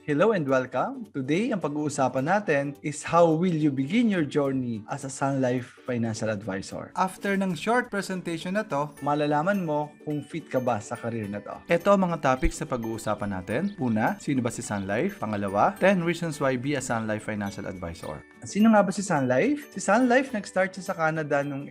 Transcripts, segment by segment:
Hello and welcome. Today, ang pag-uusapan natin is how will you begin your journey as a Sun Life Financial Advisor. After ng short presentation na to, malalaman mo kung fit ka ba sa career na to. Ito ang mga topics na pag-uusapan natin. Una, sino ba si Sun Life? Pangalawa, 10 reasons why be a Sun Life Financial Advisor. Sino nga ba si Sun Life? Si Sun Life nag-start siya sa Canada noong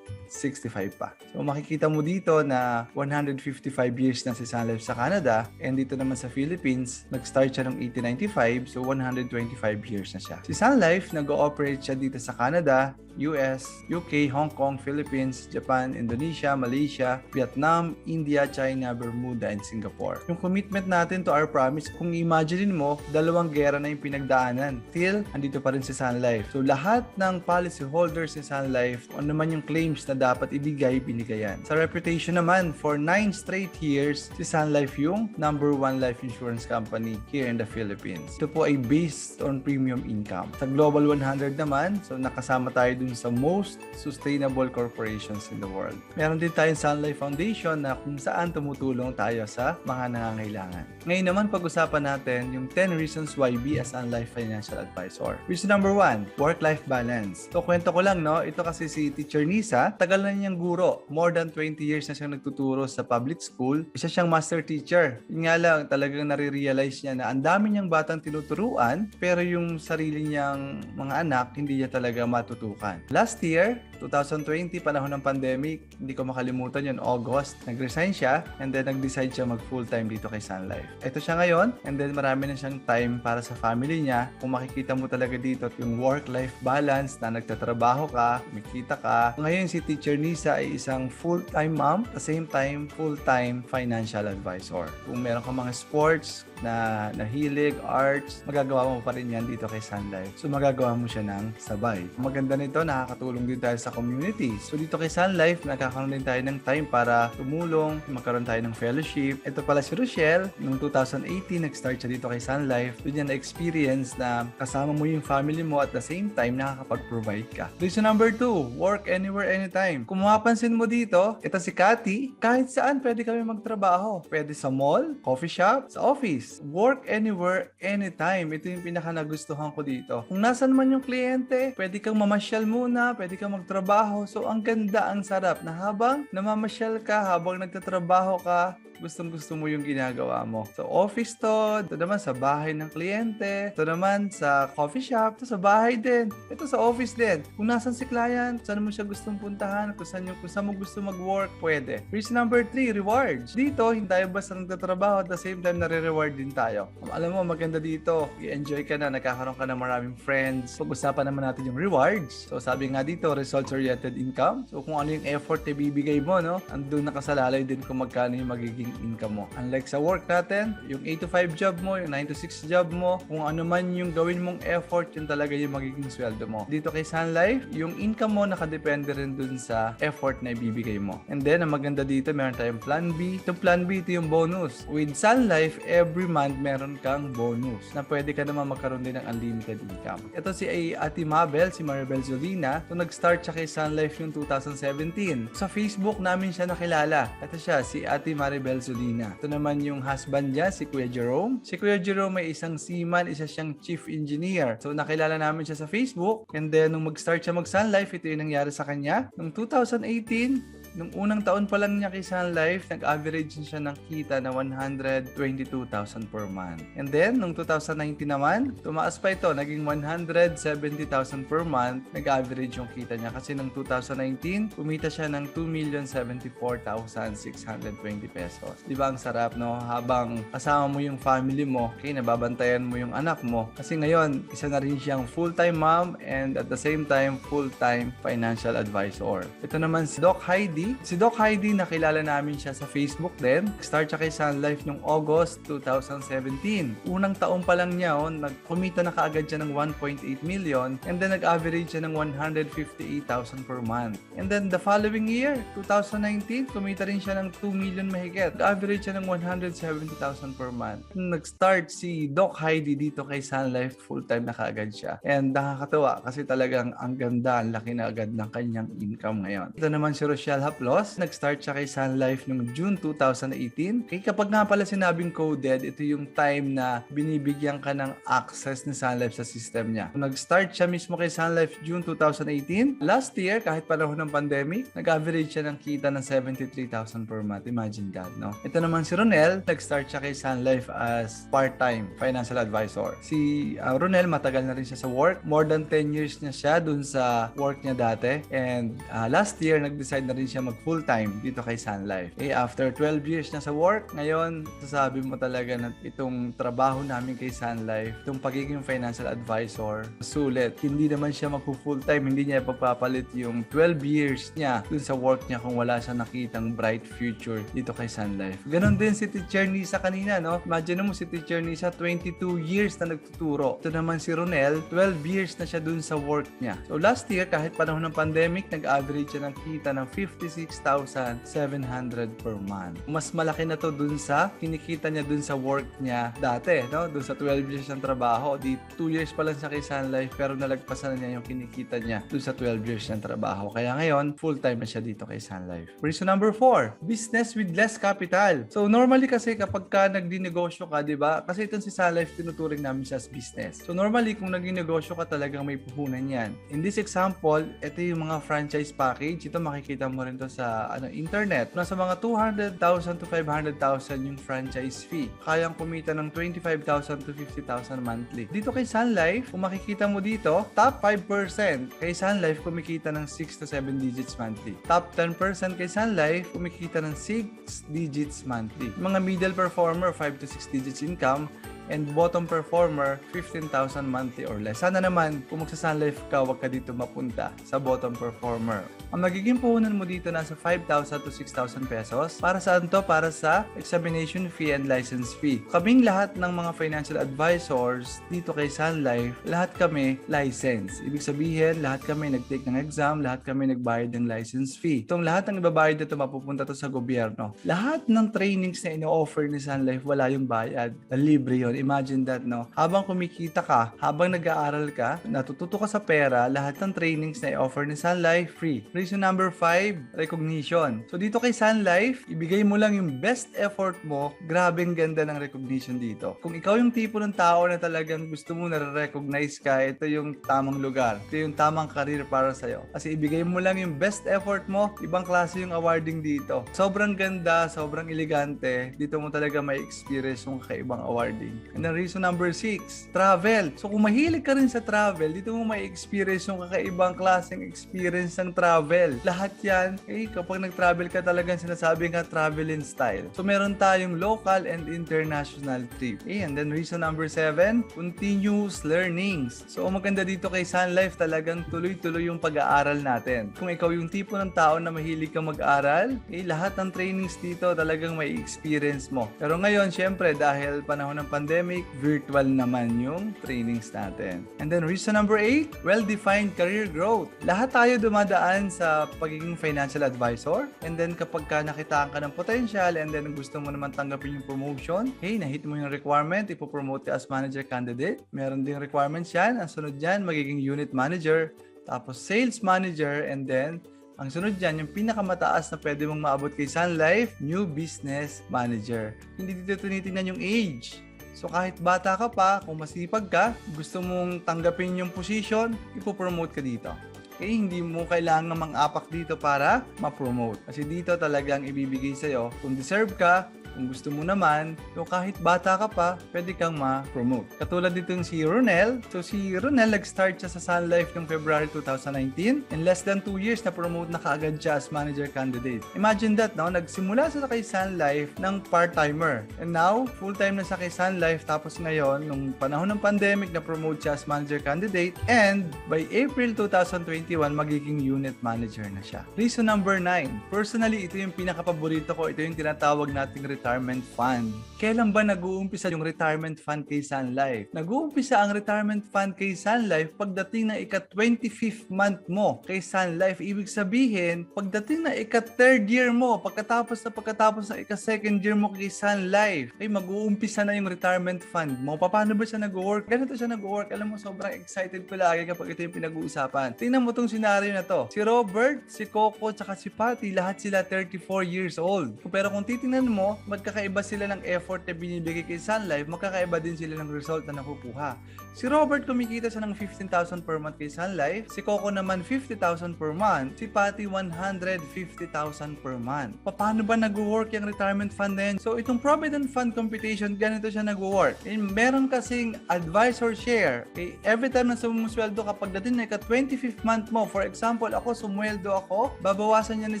1865 pa. So makikita mo dito na 155 years na si Sun Life sa Canada, and dito naman sa Philippines, nag-start siya noong 1895, so 125 years na siya. Si Sun Life, nag-ooperate siya dito sa Canada, US, UK, Hong Kong, Philippines, Japan, Indonesia, Malaysia, Vietnam, India, China, Bermuda, and Singapore. Yung commitment natin to our promise, kung imagine mo, 2 gera na yung pinagdaanan. Till, andito pa rin si Sun Life. So, lahat ng policy holders ni Sun Life, kung ano man yung claims na dapat ibigay, binigayan. Sa reputation naman, for 9 straight years, si Sun Life yung number 1 life insurance company here in the Philippines. Ito po ay based on premium income. Sa Global 100 naman, so nakasama tayo dun sa most sustainable corporations in the world. Meron din tayong Sun Life Foundation na kung saan tumutulong tayo sa mga nangangailangan. Ngayon naman, pag-usapan natin yung 10 reasons why be a Sun Life Financial Advisor. Reason number 1, work-life balance. So, kwento ko lang, no? Ito kasi si Teacher Nisa, tagal na niyang guro. More than 20 years na siyang nagtuturo sa public school. Isa siyang master teacher. Yun nga lang, talagang nare-realize niya na ang dami niyang batang tinuturuan, pero yung sarili niyang mga anak, hindi niya talaga matutukan. Last year, 2020, panahon ng pandemic, hindi ko makalimutan yun, August, nag-resign siya, and then nag-decide siya mag-full-time dito kay Sun Life. Ito siya ngayon, and then marami na siyang time para sa family niya. Kung makikita mo talaga dito, yung work-life balance na nagtatrabaho ka, kumikita ka. Ngayon, si Teacher Nisa ay isang full-time mom, at the same time, full-time financial advisor. Kung meron ka mga sports na nahilig, arts, magagawa mo pa rin yan dito kay Sun Life. So, magagawa mo siya ng sabay. Maganda nito, nakakatulong din tayo sa community. So, dito kay Sun Life, nakakaroon din tayo ng time para tumulong, magkaroon tayo ng fellowship. Ito pala si Rochelle, noong 2018, nag-start siya dito kay Sun Life. Doon niya na-experience na kasama mo yung family mo at the same time, nakakapag-provide ka. Reason number 2, work anywhere, anytime. Kung mapapansin mo dito, ito si Cathy, kahit saan pwede kami magtrabaho. Pwede sa mall, coffee shop, sa office. Work anywhere, anytime. Ito yung pinaka-nagustuhan ko dito. Kung nasan man yung kliyente, pwede kang mamasyal muna, pwede kang magtrabaho. So, ang ganda, ang sarap na habang namamasyal ka, habang nagtatrabaho ka, gustong-gusto mo yung ginagawa mo. So, office to, ito naman sa bahay ng kliyente, ito naman sa coffee shop, ito sa bahay din, ito sa office din. Kung nasan si client, saan mo siya gustong puntahan, kung saan mo gusto mag-work, pwede. Reason number 3, rewards. Dito, hindi tayo basta nagtatrabaho at the same time nare-reward din tayo. Alam mo, maganda dito, i-enjoy ka na, nagkakaroon ka ng maraming friends. Pag-usapan naman natin yung rewards. So, sabi nga dito, results-oriented income. So, kung ano yung effort na bibigay mo, no? Andun nakasalalay din kung magkano yung magiging income mo. Unlike sa work natin, yung 8 to 5 job mo, yung 9 to 6 job mo, kung ano man yung gawin mong effort, yun talaga yung magiging sweldo mo. Dito kay Sun Life, yung income mo nakadepende rin dun sa effort na ibibigay mo. And then, ang maganda dito, meron tayong Plan B. Itong Plan B, ito yung bonus. With Sun Life, every month, meron kang bonus na pwede ka naman magkaroon din ng unlimited income. Ito si Ate Mabel, si Maribel Zolina. So, nag-start siya kay Sun Life yung 2017. Sa Facebook namin siya nakilala. Ito siya, si Ate Maribel Zolina. Ito naman yung husband niya, si Kuya Jerome. Si Kuya Jerome ay isang seaman, isa siyang chief engineer. So, nakilala namin siya sa Facebook. And then, nung mag-start siya mag-Sun Life, ito yung nangyari sa kanya. Noong 2018, nung unang taon pa lang niya kay Sun Life, nag-average siya ng kita na 122,000 per month. And then, nung 2019 naman, tumaas pa ito, naging 170,000 per month, nag-average yung kita niya. Kasi nung 2019, kumita siya ng 2,074,620 pesos. Di ba ang sarap, no? Habang kasama mo yung family mo, okay, nababantayan mo yung anak mo. Kasi ngayon, isa na rin siyang full-time mom and at the same time, full-time financial advisor. Ito naman si Doc Heidi. Si Doc Heidi, nakilala namin siya sa Facebook din. Start siya kay Sun Life noong August 2017. Unang taon pa lang niya, nagkumita na kaagad siya ng 1.8 million and then nag-average siya ng 158,000 per month. And then the following year, 2019, kumita rin siya ng 2 million mahigit. Nag-average siya ng 170,000 per month. Nag-start si Doc Heidi dito kay Sun Life, full-time na kaagad siya. And nakakatawa kasi talagang ang ganda, ang laki na agad ng kanyang income ngayon. Ito naman si Rochelle stop loss. Nag-start siya kay Sun Life noong June 2018. Kaya kapag nga pala sinabing coded, ito yung time na binibigyan ka ng access ni Sun Life sa system niya. Kung nag-start siya mismo kay Sun Life June 2018, last year, kahit panahon ng pandemic, nag-average siya ng kita ng 73,000 per month. Imagine that, no? Ito naman si Ronel, nag-start siya kay Sun Life as part-time financial advisor. Si Ronel, matagal na rin siya sa work. More than 10 years na siya dun sa work niya dati. And last year, nag-decide na rin siya mag-full-time dito kay Sun Life. After 12 years na sa work, ngayon, sasabi mo talaga na itong trabaho namin kay Sun Life, itong pagiging financial advisor, sulit. Hindi naman siya mag-full-time, hindi niya ipapapalit yung 12 years niya dun sa work niya kung wala siya nakitang bright future dito kay Sun Life. Ganon din si Teacher Nisa kanina, no? Imagine mo si Teacher Nisa, 22 years na nagtuturo. Ito naman si Ronel, 12 years na siya dun sa work niya. So last year, kahit panahon ng pandemic, nag-average siya ng kita ng 56,700 per month. Mas malaki na to dun sa kinikita niya dun sa work niya dati, no? Dun sa 12 years ng trabaho. Di 2 years pa lang siya kay Sun Life, pero nalagpasan na niya yung kinikita niya dun sa 12 years ng trabaho. Kaya ngayon, full-time na siya dito kay Sun Life. Reason number 4, business with less capital. So normally kasi kapag ka nagdinegosyo ka, di ba? Kasi itong si Sun Life, tinuturing namin siya as business. So normally, kung nagdinegosyo ka, talagang may puhunan yan. In this example, ito yung mga franchise package. Ito makikita mo rin to sa internet. Nasa mga 200,000 to 500,000 yung franchise fee. Kayang kumita ng 25,000 to 50,000 monthly. Dito kay Sun Life, kung makikita mo dito, top 5% kay Sun Life kumikita ng 6 to 7 digits monthly. Top 10% kay Sun Life kumikita ng 6 digits monthly. Mga middle performer, 5 to 6 digits income, and bottom performer, 15,000 monthly or less. Sana naman, kung magsa-Sun Life ka, wag ka dito mapunta sa bottom performer. Ang magiging puhunan mo dito nasa 5,000 to 6,000 pesos. Para saan to? Para sa examination fee and license fee. Kaming lahat ng mga financial advisors dito kay Sun Life, lahat kami license. Ibig sabihin, lahat kami nag-take ng exam, lahat kami nagbayad ng license fee. Itong lahat ng ibabayad nito mapupunta to sa gobyerno. Lahat ng trainings na ino-offer ni Sun Life, wala yung bayad. Libre yun. Imagine that, no? Habang kumikita ka, habang nag-aaral ka, natututo ka sa pera, lahat ng trainings na i-offer ni Sun Life, free. Reason number 5, recognition. So dito kay Sun Life, ibigay mo lang yung best effort mo, grabeng ganda ng recognition dito. Kung ikaw yung tipo ng tao na talagang gusto mo na-recognize ka, ito yung tamang lugar. Ito yung tamang career para sa'yo. Kasi ibigay mo lang yung best effort mo, ibang klase yung awarding dito. Sobrang ganda, sobrang elegante, dito mo talaga may experience yung kakaibang awarding. And then reason number 6, travel. So kung mahilig ka rin sa travel, dito mo may experience yung kakaibang klaseng experience ng travel. Lahat yan, kapag nag-travel ka talagang sinasabi nga travel in style. So meron tayong local and international trip. And then reason number 7, continuous learnings. So maganda dito kay Sun Life, talagang tuloy-tuloy yung pag-aaral natin. Kung ikaw yung tipo ng tao na mahilig kang mag-aral, lahat ng trainings dito talagang may experience mo. Pero ngayon, syempre, dahil panahon ng pandemic, virtual naman yung trainings natin. And then reason number 8, well-defined career growth. Lahat tayo dumadaan sa pagiging financial advisor. And then kapag ka nakitaan ka ng potential and then gusto mo naman tanggapin yung promotion, nahit mo yung requirement, ipopromote ka as manager candidate. Meron ding requirements yan. Ang sunod dyan, magiging unit manager, tapos sales manager, and then ang sunod dyan, yung pinakamataas na pwede mong maabot kay Sun Life, new business manager. Hindi dito tinitingnan yung age. So kahit bata ka pa, kung masipag ka, gusto mong tanggapin yung position, ipopromote ka dito. Hindi mo kailangan mang-apak dito para ma-promote. Kasi dito talagang ibibigay sa'yo, kung deserve ka, kung gusto mo naman, so kahit bata ka pa, pwede kang ma-promote. Katulad dito yung si Ronel. So si Ronel, nag-start siya sa Sun Life noong February 2019. In less than 2 years, na-promote na kaagad siya as manager candidate. Imagine that, no? Nagsimula siya kay Sun Life ng part-timer. And now, full-time na siya kay Sun Life. Tapos ngayon, nung panahon ng pandemic, na-promote siya as manager candidate. And by April 2021, magiging unit manager na siya. Reason number 9. Personally, ito yung pinaka-paborito ko. Ito yung tinatawag nating retirement fund. Kailan ba nag-uumpisa yung retirement fund kay Sun Life? Nag-uumpisa ang retirement fund kay Sun Life pagdating ng ika-25th month mo kay Sun Life. Ibig sabihin, pagdating ng ika-3rd year mo, pagkatapos ng ika-2nd year mo kay Sun Life, ay mag-uumpisa na yung retirement fund mo. Paano ba siya nag-work? Ganito siya nag-work. Alam mo, sobrang excited ko lagi kapag ito yung pinag-uusapan. Tingnan mo tong scenario na to. Si Robert, si Coco, tsaka si Patty, lahat sila 34 years old. Pero kung titingnan mo, magkakaiba sila ng effort na binibigay kay Sun Life, magkakaiba din sila ng result na nakukuha. Si Robert kumikita siya ng 15,000 per month kay Sun Life, si Coco naman 50,000 per month, si Patty 150,000 per month. Paano ba nag-work yung retirement fund na yun? So itong Provident Fund computation, ganito siya nag-work. Meron kasing advisor share. Okay? Every time na sumusweldo kapag dating na ika-25th month mo, for example, ako sumweldo ako, babawasan niya ni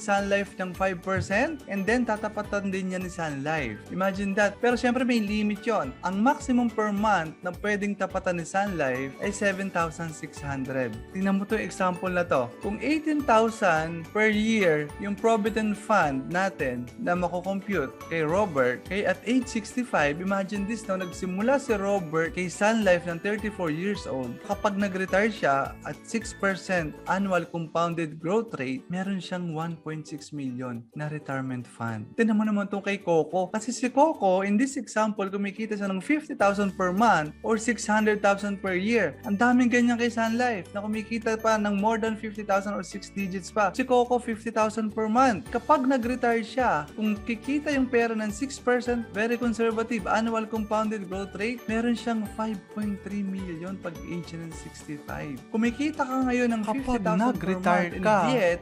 Sun Life ng 5% and then tatapatan din niya ni Sun Life. Imagine that. Pero syempre may limit yon. Ang maximum per month na pwedeng tapatan ni Sun Life ay 7,600. Tingnan mo to yung example na to. Kung 18,000 per year yung Provident Fund natin na makukompute kay Robert, kay at age 65, imagine this now, nagsimula si Robert kay Sun Life ng 34 years old. Kapag nag-retire siya at 6% annual compounded growth rate, meron siyang 1.6 million na retirement fund. Tingnan mo naman itong kay Coco. Kasi si Coco, in this example, kumikita siya ng 50,000 per month or 600,000 per year. Ang daming ganyan kay Sun Life na kumikita pa ng more than 50,000 or 6 digits pa. Si Coco, 50,000 per month. Kapag nag-retire siya, kung kikita yung pera ng 6%, very conservative, annual compounded growth rate, meron siyang 5.3 million pag age ng 65. Kumikita ka ngayon ng 50,000 per month and yet,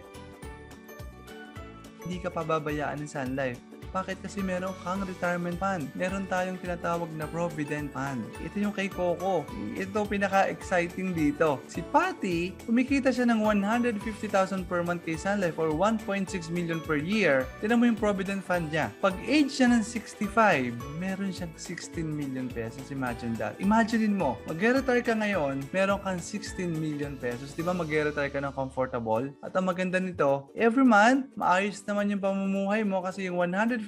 hindi ka pababayaan ng Sun Life. Bakit? Kasi meron kang retirement fund. Meron tayong tinatawag na Provident Fund. Ito yung kay Coco. Ito pinaka-exciting dito. Si Patty, kumikita siya ng 150,000 per month kay Sun Life or 1.6 million per year. Tignan mo yung Provident Fund niya. Pag age siya ng 65, meron siyang 16 million pesos. Imagine that. Imagine mo, mag-retire ka ngayon, meron kang 16 million pesos. Di ba mag-retire ka ng comfortable? At ang maganda nito, every month, maayos naman yung pamumuhay mo kasi yung 150,000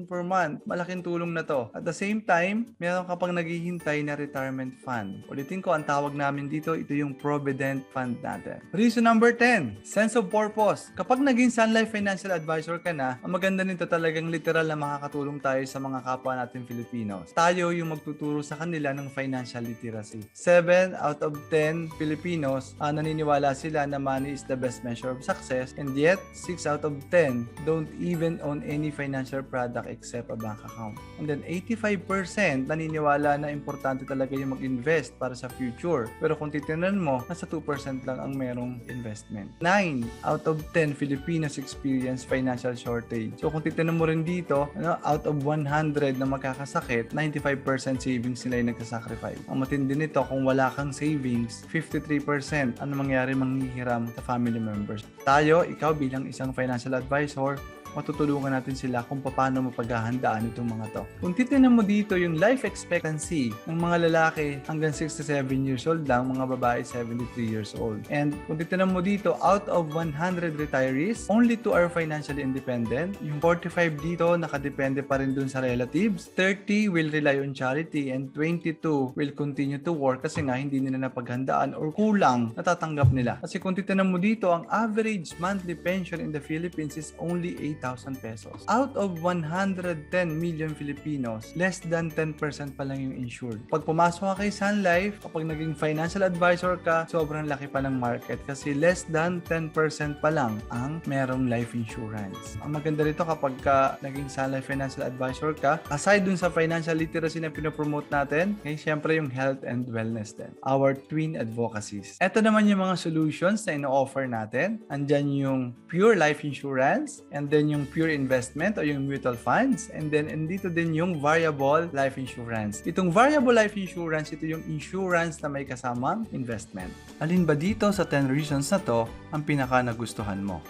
per month, malaking tulong na to. At the same time, meron ka pang naghihintay na retirement fund. Ulitin ko, ang tawag namin dito, ito yung Provident Fund natin. Reason number 10, sense of purpose. Kapag naging Sun Life Financial Advisor ka na, ang maganda nito talagang literal na makakatulong tayo sa mga kapwa natin Filipinos. Tayo yung magtuturo sa kanila ng financial literacy. 7 out of 10 Filipinos, naniniwala sila na money is the best measure of success, and yet 6 out of 10 don't even own any financial product except a bank account. And then 85% naniniwala na importante talaga yung mag-invest para sa future. Pero kung titingnan mo, nasa 2% lang ang merong investment. 9 out of 10 Filipinos experience financial shortage. So kung titingnan mo rin dito, out of 100 na magkakasakit, 95% savings nila yung nagsasacrifice. Ang matindi nito, kung wala kang savings, 53% ano mangyari manghihiram sa family members. Tayo, ikaw bilang isang financial advisor, matutulungan natin sila kung paano mapaghahandaan itong mga to. Kung titignan mo dito yung life expectancy ng mga lalaki hanggang 67 years old lang, mga babae 73 years old. And kung titignan mo dito, out of 100 retirees, only 2 are financially independent. Yung 45 dito, nakadepende pa rin dun sa relatives. 30 will rely on charity and 22 will continue to work kasi nga hindi nila napaghandaan or kulang natatanggap nila. Kasi kung titignan mo dito, ang average monthly pension in the Philippines is only 8,000 pesos. Out of 110 million Filipinos, less than 10% pa lang yung insured. Pag pumasok ka kay Sun Life, kapag naging financial advisor ka, sobrang laki pa ng market kasi less than 10% pa lang ang merong life insurance. Ang maganda rito kapag naging Sun Life financial advisor ka, aside dun sa financial literacy na pinopromote natin, ay syempre yung health and wellness din. Our twin advocacies. Ito naman yung mga solutions na ino-offer natin. Andyan yung pure life insurance, and then yung pure investment o yung mutual funds, and then andito din yung variable life insurance. Itong variable life insurance, ito yung insurance na may kasamang investment. Alin ba dito sa 10 reasons na to ang pinaka nagustuhan mo?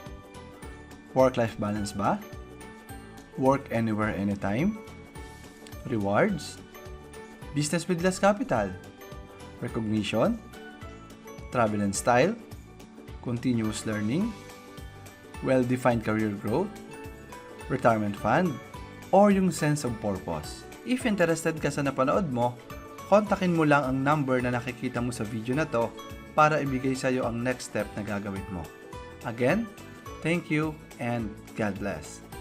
Work-life balance ba? Work anywhere, anytime? Rewards? Business with less capital? Recognition? Travel and style? Continuous learning? Well-defined career growth? Retirement fund, or yung sense of purpose. If interested ka sa napanood mo, kontakin mo lang ang number na nakikita mo sa video na to para ibigay sa'yo ang next step na gagawin mo. Again, thank you and God bless.